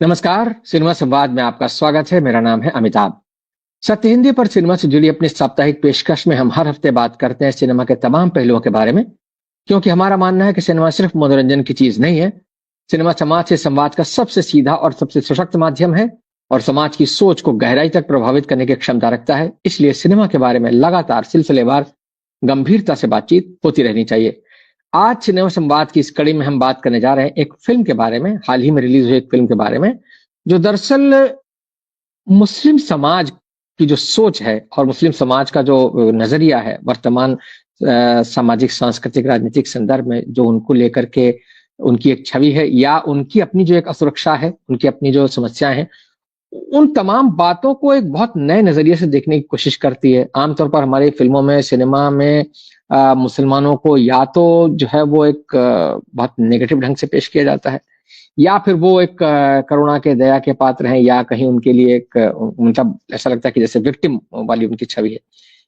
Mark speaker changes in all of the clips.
Speaker 1: नमस्कार, सिनेमा संवाद में आपका स्वागत है। मेरा नाम है अमिताभ। सत्य हिंदी पर सिनेमा से जुड़ी अपनी साप्ताहिक पेशकश में हम हर हफ्ते बात करते हैं सिनेमा के तमाम पहलुओं के बारे में, क्योंकि हमारा मानना है कि सिनेमा सिर्फ मनोरंजन की चीज नहीं है। सिनेमा समाज से संवाद का सबसे सीधा और सबसे सशक्त माध्यम है और समाज की सोच को गहराई तक प्रभावित करने की क्षमता रखता है। इसलिए सिनेमा के बारे में लगातार सिलसिलेवार गंभीरता से बातचीत होती रहनी चाहिए। आज सिनेमा संवाद की इस कड़ी में हम बात करने जा रहे हैं एक फिल्म के बारे में, हाल ही में रिलीज हुई एक फिल्म के बारे में, जो दरअसल मुस्लिम समाज की जो सोच है और मुस्लिम समाज का जो नजरिया है वर्तमान सामाजिक सांस्कृतिक राजनीतिक संदर्भ में, जो उनको लेकर के उनकी एक छवि है या उनकी अपनी जो एक असुरक्षा है, उनकी अपनी जो समस्याएं हैं, उन तमाम बातों को एक बहुत नए नजरिए से देखने की कोशिश करती है। आमतौर पर हमारी फिल्मों में, सिनेमा में मुसलमानों को या तो जो है वो एक बहुत नेगेटिव ढंग से पेश किया जाता है, या फिर वो एक करुणा के, दया के पात्र हैं, या कहीं उनके लिए एक मतलब ऐसा लगता है कि जैसे विक्टिम वाली उनकी छवि है।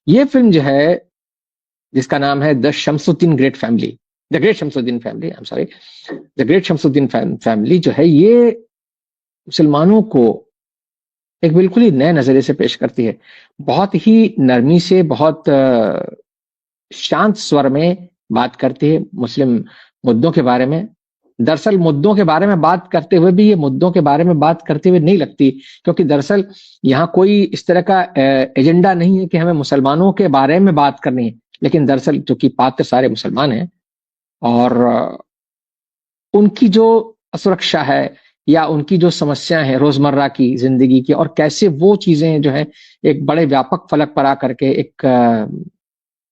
Speaker 1: ये फिल्म जो है, जिसका नाम है the great Shamsuddin family, I am sorry, the great Shamsuddin family जो है, ये मुसलमानों को एक बिल्कुल ही नए नजरिए से पेश करती है। बहुत ही नरमी से, बहुत शांत स्वर में बात करती है मुस्लिम मुद्दों के बारे में। दरअसल मुद्दों के बारे में बात करते हुए भी ये मुद्दों के बारे में बात करते हुए नहीं लगती, क्योंकि दरअसल यहाँ कोई इस तरह का एजेंडा नहीं है कि हमें मुसलमानों के बारे में बात करनी है। लेकिन दरअसल चूंकि पात्र सारे मुसलमान हैं और उनकी जो असुरक्षा है या उनकी जो समस्याएं हैं रोजमर्रा की जिंदगी की, और कैसे वो चीजें जो है एक बड़े व्यापक फलक पर आकर के एक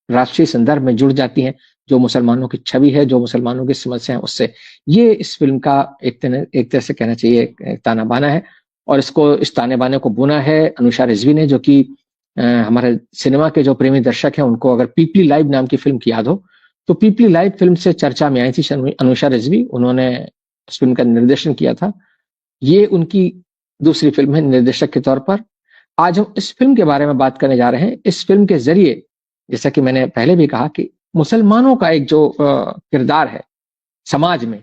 Speaker 1: राष्ट्रीय संदर्भ में जुड़ जाती हैं, जो मुसलमानों की छवि है, जो मुसलमानों की समस्या है, उससे ये इस फिल्म का एक तरह से कहना चाहिए एक ताना बाना है। और इस ताने बाने को बुना है अनुषा रिजवी ने, जो कि हमारे सिनेमा के जो प्रेमी दर्शक हैं उनको अगर पीपली लाइव नाम की फिल्म की याद हो, तो पीपली लाइव फिल्म से चर्चा में आई थी अनुषा रिजवी। उन्होंने उस फिल्म का निर्देशन किया था। ये उनकी दूसरी फिल्म है निर्देशक के तौर पर। आज हम इस फिल्म के बारे में बात करने जा रहे हैं। इस फिल्म के जरिए, जैसा कि मैंने पहले भी कहा, कि मुसलमानों का एक जो किरदार है समाज में,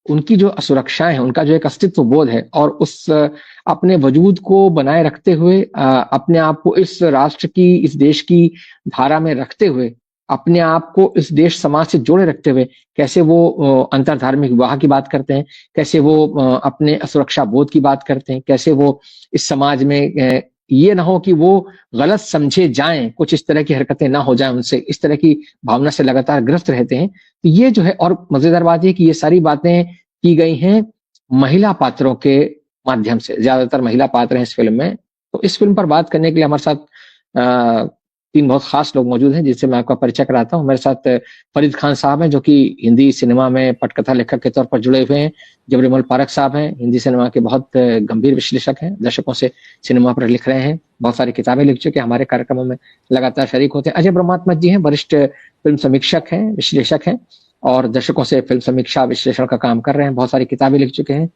Speaker 1: उनकी जो असुरक्षाएं हैं, उनका जो एक अस्तित्व बोध है, और उस अपने वजूद को बनाए रखते हुए, अपने आप को इस राष्ट्र की, इस देश की धारा में रखते हुए, अपने आप को इस देश समाज से जोड़े रखते हुए, कैसे वो अंतरधार्मिक विवाह की बात करते हैं, कैसे वो अपने असुरक्षा बोध की बात करते हैं, कैसे वो इस समाज में ये ना हो कि वो गलत समझे जाएं, कुछ इस तरह की हरकतें ना हो जाएं उनसे, इस तरह की भावना से लगातार ग्रस्त रहते हैं। तो ये जो है, और मजेदार बात ये कि ये सारी बातें की गई हैं महिला पात्रों के माध्यम से। ज्यादातर महिला पात्र हैं इस फिल्म में। तो इस फिल्म पर बात करने के लिए हमारे साथ तीन बहुत खास लोग मौजूद हैं, जिससे मैं आपका परिचय कराता हूँ। मेरे साथ फरीद खान साहब हैं, जो कि हिंदी सिनेमा में पटकथा लेखक के तौर पर जुड़े हुए हैं। जबरीमल पारक साहब हैं, हिंदी सिनेमा के बहुत गंभीर विश्लेषक हैं, दशकों से सिनेमा पर लिख रहे हैं, बहुत सारी किताबें लिख चुके हैं, हमारे कार्यक्रमों में लगातार शरीक होते हैं। अजय ब्रह्मात्मा जी हैं, वरिष्ठ फिल्म समीक्षक हैं, विश्लेषक हैं, और दशकों से फिल्म समीक्षा विश्लेषण का काम कर रहे हैं, बहुत सारी किताबें लिख चुके हैं।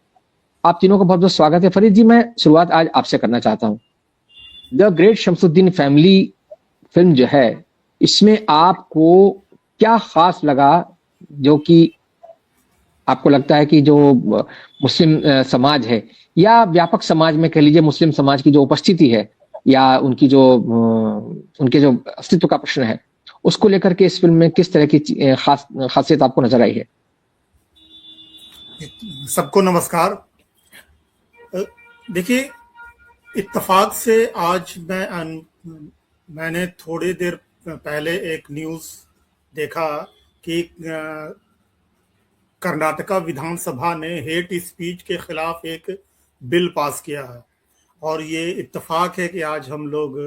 Speaker 1: आप तीनों का बहुत बहुत स्वागत है। फरीद जी, मैं शुरुआत आज आपसे करना चाहता हूँ। The great Shamsuddin family film जो है, इसमें आपको क्या खास लगा, जो कि आपको लगता है कि जो मुस्लिम समाज है, या व्यापक समाज में कह लीजिए मुस्लिम समाज की जो उपस्थिति है, या उनकी जो उनके जो अस्तित्व का प्रश्न है, उसको लेकर के इस फिल्म में किस तरह की खासियत आपको नजर आई है?
Speaker 2: सबको नमस्कार। देखिए, इत्तेफाक से आज मैंने थोड़ी देर पहले एक न्यूज़ देखा कि कर्नाटका विधानसभा ने हेट स्पीच के खिलाफ एक बिल पास किया है। और ये इत्तेफाक है कि आज हम लोग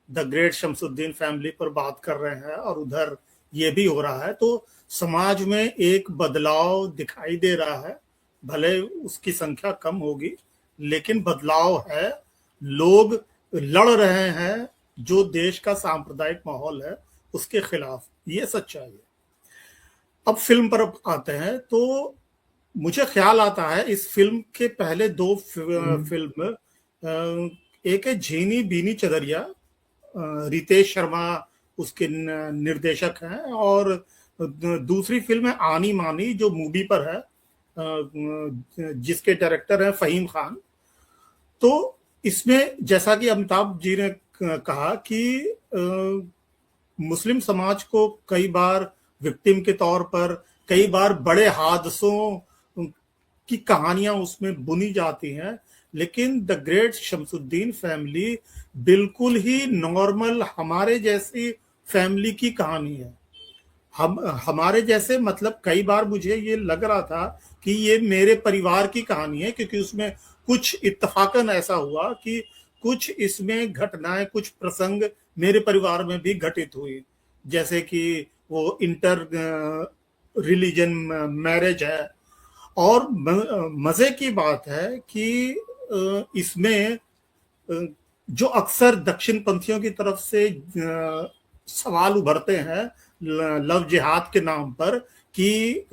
Speaker 2: द ग्रेट शमसुद्दीन फैमिली पर बात कर रहे हैं और उधर ये भी हो रहा है। तो समाज में एक बदलाव दिखाई दे रहा है, भले उसकी संख्या कम होगी, लेकिन बदलाव है। लोग लड़ रहे हैं जो देश का सांप्रदायिक माहौल है उसके खिलाफ, ये सच्चाई है। अब फिल्म पर आते हैं तो मुझे ख्याल आता है इस फिल्म के पहले दो फिल्म, एक है झीनी बीनी चदरिया, रितेश शर्मा उसके निर्देशक हैं, और दूसरी फिल्म है आनी मानी जो मूवी पर है, जिसके डायरेक्टर हैं फहीम खान। तो इसमें जैसा कि अमिताभ जी ने कहा कि मुस्लिम समाज को कई बार विक्टिम के तौर पर, कई बार बड़े हादसों की कहानियां उसमें बुनी जाती हैं, लेकिन द ग्रेट शमसुद्दीन फैमिली बिल्कुल ही नॉर्मल हमारे जैसी फैमिली की कहानी है। हम हमारे जैसे मतलब कई बार मुझे ये लग रहा था कि ये मेरे परिवार की कहानी है, क्योंकि उसमें कुछ इत्तफाकन ऐसा हुआ कि कुछ इसमें घटनाएं, कुछ प्रसंग मेरे परिवार में भी घटित हुई, जैसे कि वो इंटर रिलीजन मैरिज है। और मजे की बात है कि इसमें जो अक्सर दक्षिण पंथियों की तरफ से सवाल उभरते हैं लव जिहाद के नाम पर कि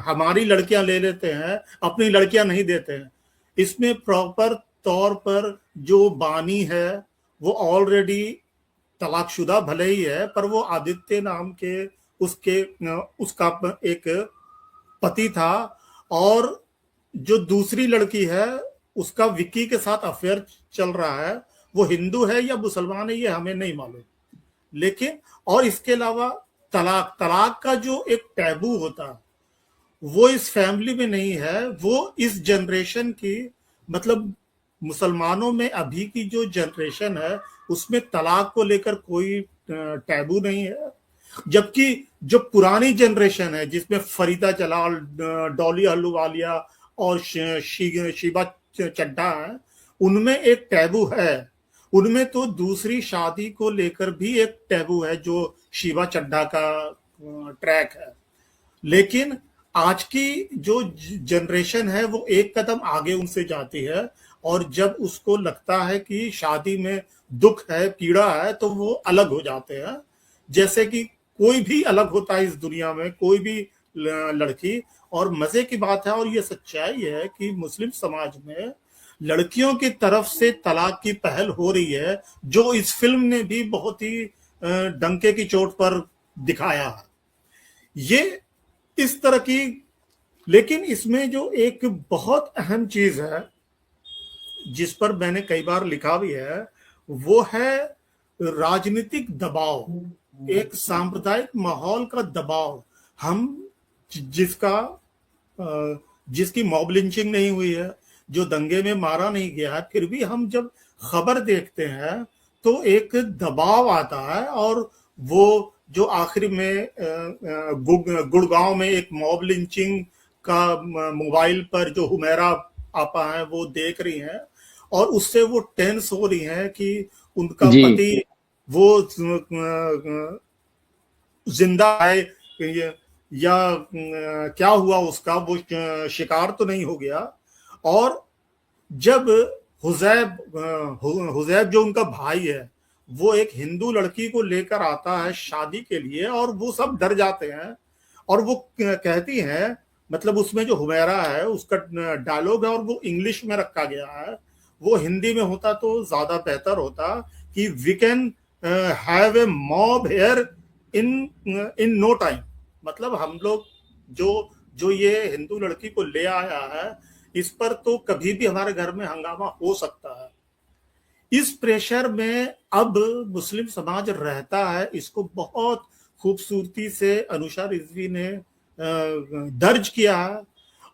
Speaker 2: हमारी लड़कियां ले लेते हैं, अपनी लड़कियां नहीं देते हैं, इसमें प्रॉपर तौर पर जो बानी है वो ऑलरेडी तलाकशुदा भले ही है, पर वो आदित्य नाम के उसके उसका एक पति था, और जो दूसरी लड़की है उसका विक्की के साथ अफेयर चल रहा है। वो हिंदू है या मुसलमान है ये हमें नहीं मालूम, लेकिन और इसके अलावा तलाक तलाक का जो एक टैबू होता वो इस फैमिली में नहीं है। वो इस जनरेशन की मतलब मुसलमानों में अभी की जो जनरेशन है उसमें तलाक को लेकर कोई टैबू नहीं है, जबकि जो पुरानी जनरेशन है जिसमें फरीदा जलाल, डॉली अहलूवालिया और शीबा चड्ढा है, उनमें एक टैबू है। उनमें तो दूसरी शादी को लेकर भी एक टैबू है जो शीबा चड्ढा का ट्रैक है। लेकिन आज की जो जनरेशन है वो एक कदम आगे उनसे जाती है, और जब उसको लगता है कि शादी में दुख है, पीड़ा है, तो वो अलग हो जाते हैं, जैसे कि कोई भी अलग होता है इस दुनिया में, कोई भी लड़की। और मजे की बात है और ये सच्चाई है कि मुस्लिम समाज में लड़कियों की तरफ से तलाक की पहल हो रही है, जो इस फिल्म ने भी बहुत ही डंके की चोट पर दिखाया है ये इस तरह की। लेकिन इसमें जो एक बहुत अहम चीज है जिस पर मैंने कई बार लिखा भी है, वो है राजनीतिक दबाव, एक सांप्रदायिक माहौल का दबाव। हम जिसकी मॉब लिंचिंग नहीं हुई है, जो दंगे में मारा नहीं गया है, फिर भी हम जब खबर देखते हैं तो एक दबाव आता है। और वो जो आखिर में गुड़गांव में एक मॉब लिंचिंग का मोबाइल पर जो हुमैरा आपा है वो देख रही हैं, और उससे वो टेंस हो रही हैं कि उनका
Speaker 1: जी।
Speaker 2: पति वो जिंदा है या क्या हुआ उसका, वो शिकार तो नहीं हो गया। और जब हुजैब जो उनका भाई है वो एक हिंदू लड़की को लेकर आता है शादी के लिए, और वो सब डर जाते हैं, और वो कहती हैं, मतलब उसमें जो हुमैरा है उसका डायलॉग है और वो इंग्लिश में रखा गया है, वो हिंदी में होता तो ज्यादा बेहतर होता कि we can have a mob here in in no time. मतलब हम लोग जो जो ये हिंदू लड़की को ले आया है इस पर तो कभी भी हमारे घर में हंगामा हो सकता है। इस प्रेशर में अब मुस्लिम समाज रहता है, इसको बहुत खूबसूरती से अनुषा रिजवी ने दर्ज किया है।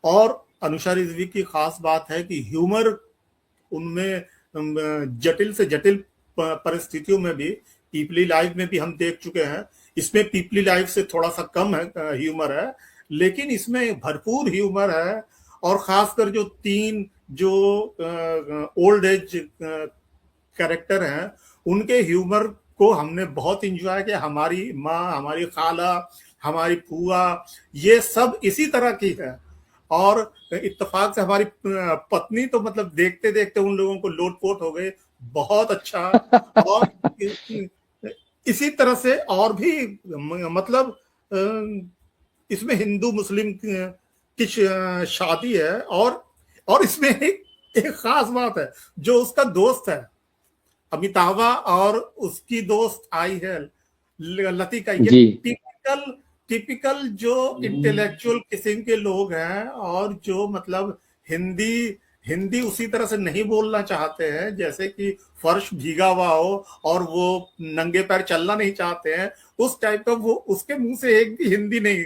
Speaker 2: और अनुषा रिजवी की खास बात है कि ह्यूमर उनमें जटिल से जटिल परिस्थितियों में भी, पीपली लाइफ में भी हम देख चुके हैं, इसमें पीपली लाइफ से थोड़ा सा कम है ह्यूमर है, लेकिन इसमें भरपूर ह्यूमर है। और खासकर जो तीन जो ओल्ड एज कैरेक्टर हैं उनके ह्यूमर को हमने बहुत इंजॉय किया। हमारी माँ, हमारी खाला, हमारी फूआ, ये सब इसी तरह की है। और इत्तेफाक से हमारी पत्नी तो मतलब देखते देखते उन लोगों को लोटपोट हो गए, बहुत अच्छा। और इसी तरह से और भी मतलब इसमें हिंदू मुस्लिम की शादी है। और इसमें एक खास बात है, जो उसका दोस्त है अमिताभा और उसकी दोस्त आई है लतिका, ये टिपिकल जो इंटेलेक्चुअल किस्म के लोग हैं, और जो मतलब हिंदी हिंदी उसी तरह से नहीं बोलना चाहते हैं जैसे कि फर्श भीगा हुआ हो और वो नंगे पैर चलना नहीं चाहते हैं, उस टाइप का वो उसके मुंह से एक भी हिंदी नहीं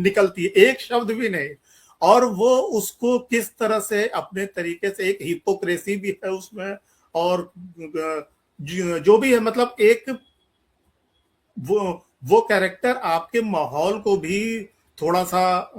Speaker 2: निकलती, एक शब्द भी नहीं। और वो उसको किस तरह से अपने तरीके से, एक हिपोक्रेसी भी है उसमें, और जो भी है, मतलब एक वो वो कैरेक्टर आपके माहौल को भी थोड़ा सा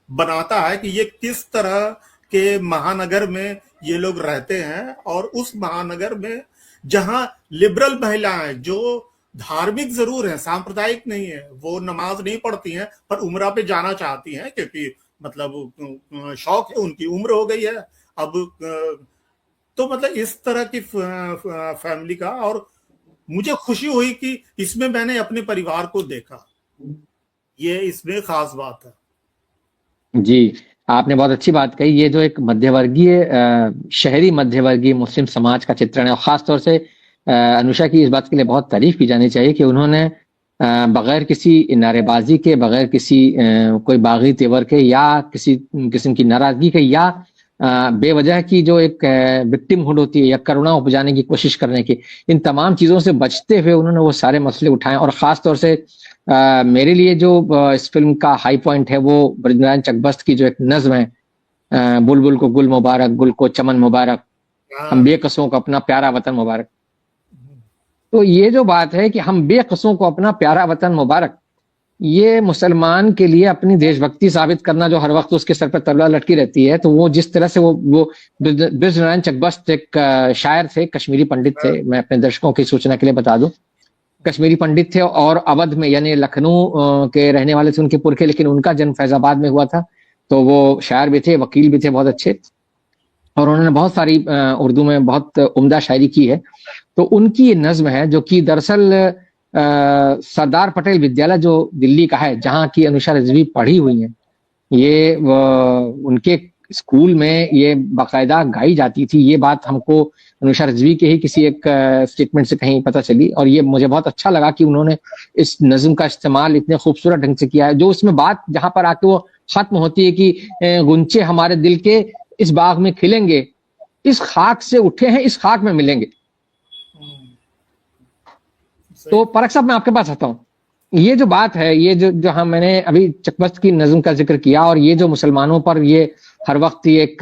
Speaker 2: बनाता है कि ये किस तरह के महानगर में ये लोग रहते हैं, और उस महानगर में जहां लिबरल महिलाएं जो धार्मिक जरूर है, सांप्रदायिक नहीं है, वो नमाज नहीं पढ़ती हैं पर उम्रा पे जाना चाहती हैं क्योंकि मतलब शौक है, उनकी उम्र हो गई है अब। तो मतलब इस तरह की फैमिली का, और मुझे खुशी हुई कि इसमें मैंने अपने परिवार को देखा, ये इसमें खास बात है।
Speaker 1: जी, आपने बहुत अच्छी बात कही। ये जो एक मध्यवर्गीय शहरी मध्यवर्गीय मुस्लिम समाज का चित्रण है, और खास तौर से अनुषा की इस बात के लिए बहुत तारीफ की जानी चाहिए कि उन्होंने बगैर किसी नारेबाजी के, बगैर किसी कोई बागी तेवर के या किसी किस्म की नाराजगी के या बेवजह की जो एक विक्टिमहुड होती है या करुणा उपजाने की कोशिश करने की, इन तमाम चीजों से बचते हुए उन्होंने वो सारे मसले उठाए। और खास तौर से मेरे लिए जो इस फिल्म का हाई पॉइंट है वो ब्रजनारायण चकबस्त की जो एक नज्म है, बुलबुल को गुल मुबारक, गुल को चमन मुबारक, हम बेकसों को अपना प्यारा वतन मुबारक। तो ये जो बात है कि हम बेकसों को अपना प्यारा वतन मुबारक, ये मुसलमान के लिए अपनी देशभक्ति साबित करना, जो हर वक्त उसके सर पर तलवार लटकी रहती है। तो वो जिस तरह से वो ब्रजनारायण चकबस्त एक शायर थे, कश्मीरी पंडित थे। मैं अपने दर्शकों की सूचना के लिए बता दूं, कश्मीरी पंडित थे और अवध में यानी लखनऊ के रहने वाले थे उनके पुरखे, लेकिन उनका जन्म फैजाबाद में हुआ था। तो वो शायर भी थे, वकील भी थे बहुत अच्छे, और उन्होंने बहुत सारी उर्दू में बहुत उम्दा शायरी की है। तो उनकी ये नज्म है जो कि दरअसल सरदार पटेल विद्यालय जो दिल्ली का है, जहाँ की अनुषा रिजवी पढ़ी हुई है, ये उनके स्कूल में ये बाकायदा गाई जाती थी। ये बात हमको अनुषा रिजवी के ही किसी एक स्टेटमेंट से कहीं पता चली, और ये मुझे बहुत अच्छा लगा कि उन्होंने इस नज्म का इस्तेमाल इतने खूबसूरत ढंग से किया है। जो उसमें बात जहां पर आके वो खत्म होती है कि गुंचे हमारे दिल के इस बाग में खिलेंगे, इस खाक से उठे हैं इस खाक में मिलेंगे। तो परख साहब, मैं आपके पास आता हूँ। ये जो बात है, ये जो हम मैंने अभी चकबस्त की नज्म का जिक्र किया, और ये जो मुसलमानों पर ये हर वक्त ये एक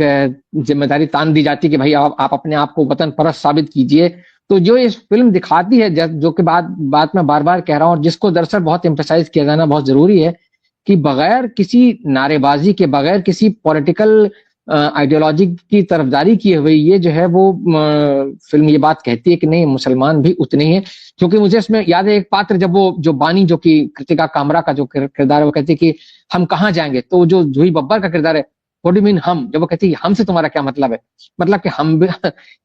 Speaker 1: जिम्मेदारी तान दी जाती है कि भाई आप अपने आप को वतन परस्त साबित कीजिए। तो जो इस फिल्म दिखाती है, जो कि बात मैं बार बार कह रहा हूँ, और जिसको दरअसल बहुत एम्फेसाइज किया जाना बहुत जरूरी है, कि बगैर किसी नारेबाजी के, बगैर किसी पॉलिटिकल आइडियोलॉजी की तरफदारी किए हुए, ये जो है वो फिल्म ये बात कहती है कि नहीं, मुसलमान भी उतने ही है। क्योंकि मुझे इसमें याद है एक पात्र, जब वो जो बानी, जो कि कृतिका कामरा का जो किरदार है, वो कहती है कि हम कहाँ जाएंगे। तो जो जूही बब्बर का किरदार है, व्हाट डू मीन हम, जब वो कहती है हमसे तुम्हारा क्या मतलब है, मतलब कि हम भी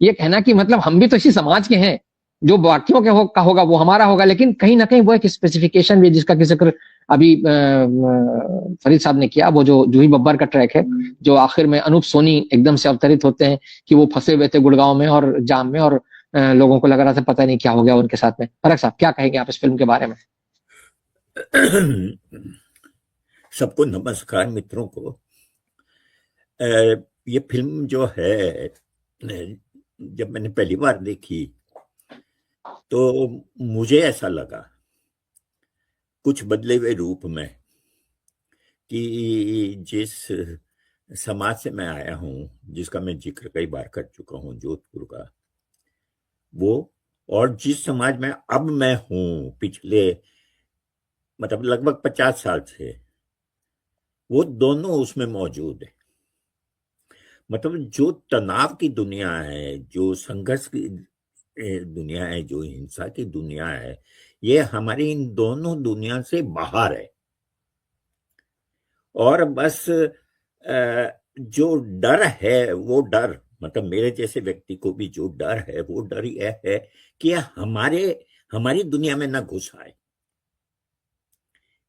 Speaker 1: ये कहना कि मतलब हम भी तो इसी समाज के हैं, जो बाकियों के का होगा वो हमारा होगा। लेकिन कहीं ना कहीं वो एक स्पेसिफिकेशन भी, जिसका कि जिक्र अभी फरीद साहब ने किया, वो जो जूही बब्बर का ट्रैक है, जो आखिर में अनूप सोनी एकदम से अवतरित होते हैं कि वो फंसे हुए थे गुड़गांव में और जाम में, और लोगों को लग रहा था पता नहीं क्या हो गया उनके साथ में। फरक साहब, क्या कहेंगे आप इस फिल्म के बारे में?
Speaker 3: सबको नमस्कार मित्रों को। ये फिल्म जो है, जब मैंने पहली बार देखी तो मुझे ऐसा लगा कुछ बदले हुए रूप में कि जिस समाज से मैं आया हूं, जिसका मैं जिक्र कई बार कर चुका हूं, जोधपुर का, वो, और जिस समाज में अब मैं हूं पिछले मतलब लगभग 50 साल से, वो दोनों उसमें मौजूद है। मतलब जो तनाव की दुनिया है, जो संघर्ष की दुनिया है, जो हिंसा की दुनिया है, ये हमारी इन दोनों दुनिया से बाहर है। और बस जो डर है, वो डर, मतलब मेरे जैसे व्यक्ति को भी जो डर है, वो डर यह है कि हमारी दुनिया में न घुस आए।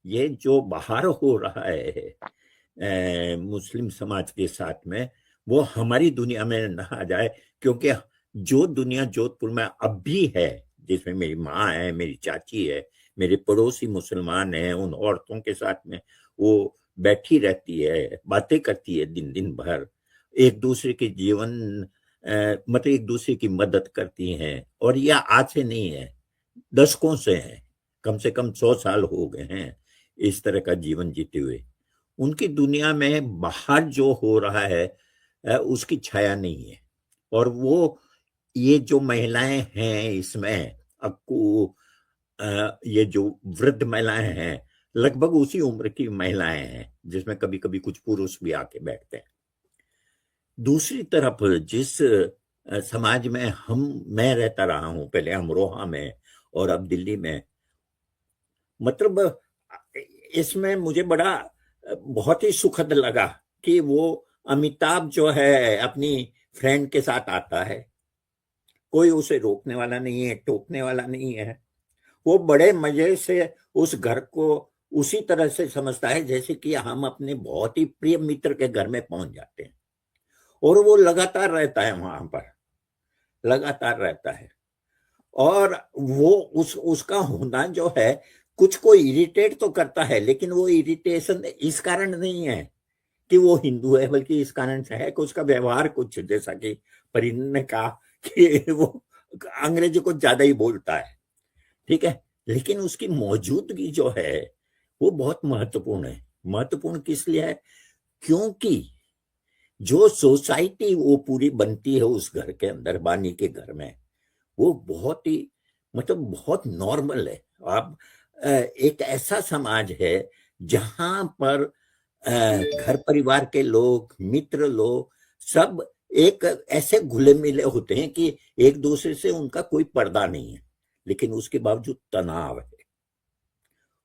Speaker 3: ये जो बाहर हो रहा है मुस्लिम समाज के साथ में, वो हमारी दुनिया में न आ जाए। क्योंकि जो दुनिया जोधपुर में अब भी है, जिसमें मेरी माँ है, मेरी चाची है, मेरे पड़ोसी मुसलमान हैं, उन औरतों के साथ में वो बैठी रहती है, बातें करती है दिन दिन भर, एक दूसरे के जीवन मतलब एक दूसरे की मदद करती हैं। और यह आज से नहीं है, दशकों से है, कम से कम 100 साल हो गए हैं इस तरह का जीवन जीते हुए। उनकी दुनिया में बाहर जो हो रहा है उसकी छाया नहीं है। और वो ये जो महिलाएं हैं इसमें आपको ये जो वृद्ध महिलाएं हैं लगभग उसी उम्र की महिलाएं हैं, जिसमें कभी कभी कुछ पुरुष भी आके बैठते हैं। दूसरी तरफ जिस समाज में मैं रहता रहा हूं, पहले अमरोहा में और अब दिल्ली में, मतलब इसमें मुझे बड़ा बहुत ही सुखद लगा कि वो अमिताभ जो है अपनी फ्रेंड के साथ आता है, कोई उसे रोकने वाला नहीं है, टोकने वाला नहीं है। वो बड़े मजे से उस घर को उसी तरह से समझता है जैसे कि हम अपने बहुत ही प्रिय मित्र के घर में पहुंच जाते हैं। और वो लगातार रहता है वहां पर, लगातार रहता है। और वो उसका होना जो है कुछ को इरिटेट तो करता है, लेकिन वो इरिटेशन इस कारण नहीं है कि वो हिंदू है, बल्कि इस कारण से है कि उसका व्यवहार कुछ, जैसा कि परिंद ने कहा कि वो अंग्रेजी को ज्यादा ही बोलता है, ठीक है। लेकिन उसकी मौजूदगी जो है वो बहुत महत्वपूर्ण है। महत्वपूर्ण किस लिए है? क्योंकि जो सोसाइटी वो पूरी बनती है उस घर के अंदर, बानी के घर में, वो बहुत ही मतलब बहुत नॉर्मल है। आप एक ऐसा समाज है जहां पर घर परिवार के लोग, मित्र लोग, सब एक ऐसे घुले मिले होते हैं कि एक दूसरे से उनका कोई पर्दा नहीं है, लेकिन उसके बावजूद तनाव है।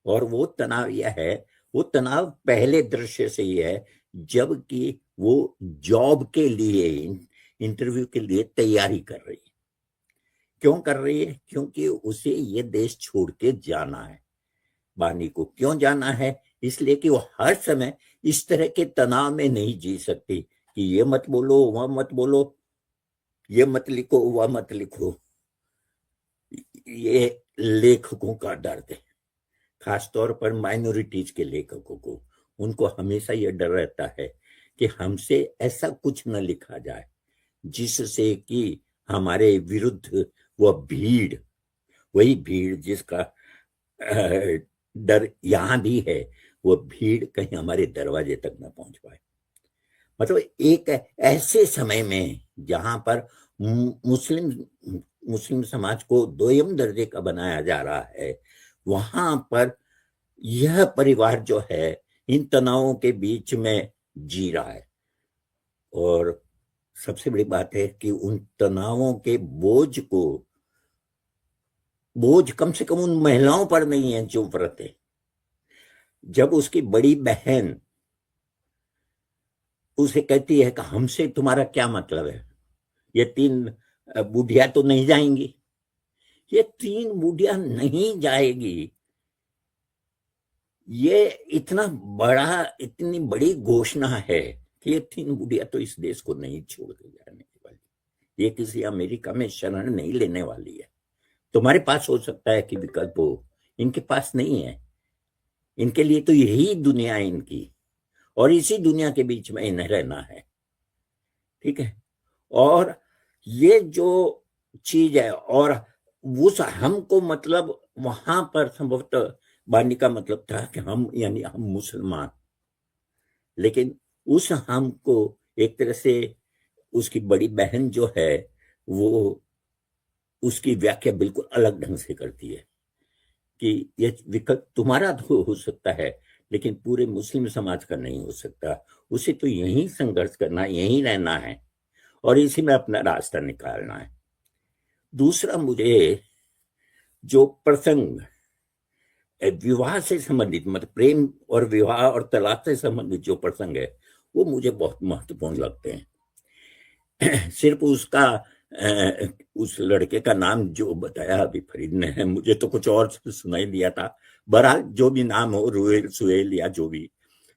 Speaker 3: और वो तनाव यह है, वो तनाव पहले दृश्य से ही है, जबकि वो जॉब के लिए, इंटरव्यू के लिए तैयारी कर रही है। क्यों कर रही है? क्योंकि उसे ये देश छोड़ के जाना है। बानी को क्यों जाना है? इसलिए कि वो हर समय इस तरह के तनाव में नहीं जी सकती कि ये मत बोलो, वह मत बोलो, ये मत लिखो, वह मत लिखो। ये लेखकों का दर्द है, खासतौर पर माइनॉरिटीज के लेखकों को। उनको हमेशा यह डर रहता है कि हमसे ऐसा कुछ न लिखा जाए जिससे कि हमारे विरुद्ध वह भीड़, वही भीड़ जिसका डर यहां भी है, वो भीड़ कहीं हमारे दरवाजे तक न पहुंच पाए। मतलब एक ऐसे समय में जहां पर मुस्लिम समाज को दोयम दर्जे का बनाया जा रहा है, वहां पर यह परिवार जो है इन तनावों के बीच में जी रहा है। और सबसे बड़ी बात है कि उन तनावों के बोझ कम से कम उन महिलाओं पर नहीं है जो व्रत है। जब उसकी बड़ी बहन उसे कहती है कि हमसे तुम्हारा क्या मतलब है, ये 3 बूढ़िया तो नहीं जाएंगी, ये 3 बूढ़िया नहीं जाएगी, ये इतनी बड़ी घोषणा है कि ये 3 बूढ़िया तो इस देश को नहीं छोड़ के जाने वाली, ये किसी अमेरिका में शरण नहीं लेने वाली है। तुम्हारे पास हो सकता है कि विकल्प हो, इनके पास नहीं है। इनके लिए तो यही दुनिया है इनकी, और इसी दुनिया के बीच में इन्हें रहना है, ठीक है। और ये जो चीज है, और उस हमको मतलब वहां पर संभवतः बानी का मतलब था कि हम, यानी हम मुसलमान, लेकिन उस हम को एक तरह से उसकी बड़ी बहन जो है वो उसकी व्याख्या बिल्कुल अलग ढंग से करती है कि ये विकल्प तुम्हारा तो हो सकता है, लेकिन पूरे मुस्लिम समाज का नहीं हो सकता। उसे तो यहीं संघर्ष करना, यहीं रहना है और इसी में अपना रास्ता निकालना है। दूसरा, मुझे जो प्रसंग विवाह से संबंधित, मतलब प्रेम और विवाह और तलाक से संबंधित जो प्रसंग है, वो मुझे बहुत महत्वपूर्ण लगते हैं। सिर्फ उसका उस लड़के का नाम जो बताया अभी फरीद ने, मुझे तो कुछ और सुनाई दिया था। बहरहाल जो भी नाम हो, रुएल, सुहेल या जो भी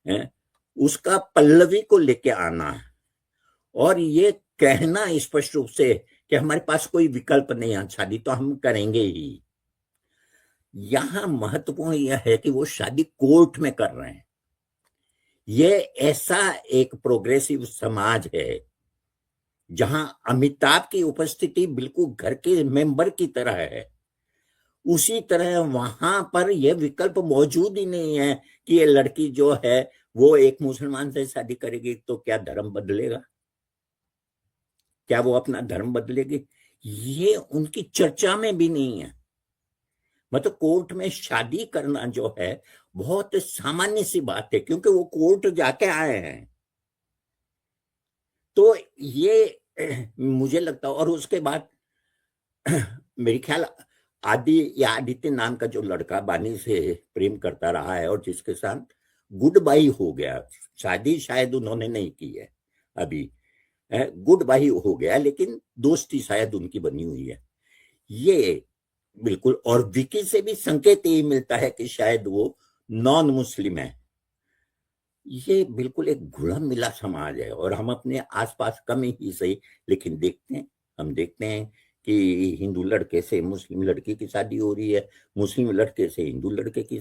Speaker 3: है, उसका पल्लवी को लेके आना और ये कहना स्पष्ट रूप से कि हमारे पास कोई विकल्प नहीं है, शादी तो हम करेंगे ही। यहां महत्वपूर्ण यह है कि वो शादी कोर्ट में कर रहे हैं। ये ऐसा एक प्रोग्रेसिव समाज है जहां अमिताभ की उपस्थिति बिल्कुल घर के मेंबर की तरह है, उसी तरह वहां पर यह विकल्प मौजूद ही नहीं है कि ये लड़की जो है वो एक मुसलमान से शादी करेगी तो क्या धर्म बदलेगा, क्या वो अपना धर्म बदलेगी, ये उनकी चर्चा में भी नहीं है। मतलब कोर्ट में शादी करना जो है बहुत सामान्य सी बात है, क्योंकि वो कोर्ट जाके आए हैं। तो ये मुझे लगता है। और उसके बाद मेरे ख्याल आदित्य नाम का जो लड़का बानी से प्रेम करता रहा है और जिसके साथ गुड बाई हो गया, शादी शायद उन्होंने नहीं की है अभी, गुड बाई हो गया, लेकिन दोस्ती शायद उनकी बनी हुई है, ये बिल्कुल। और विकी से भी संकेत यही मिलता है कि शायद वो नॉन मुस्लिम है। ये बिल्कुल एक घुला मिला समाज है और हम अपने आसपास कम ही सही लेकिन देखते हैं कि हिंदू लड़के से मुस्लिम लड़की की शादी हो रही है, मुस्लिम लड़के से हिंदू लड़के की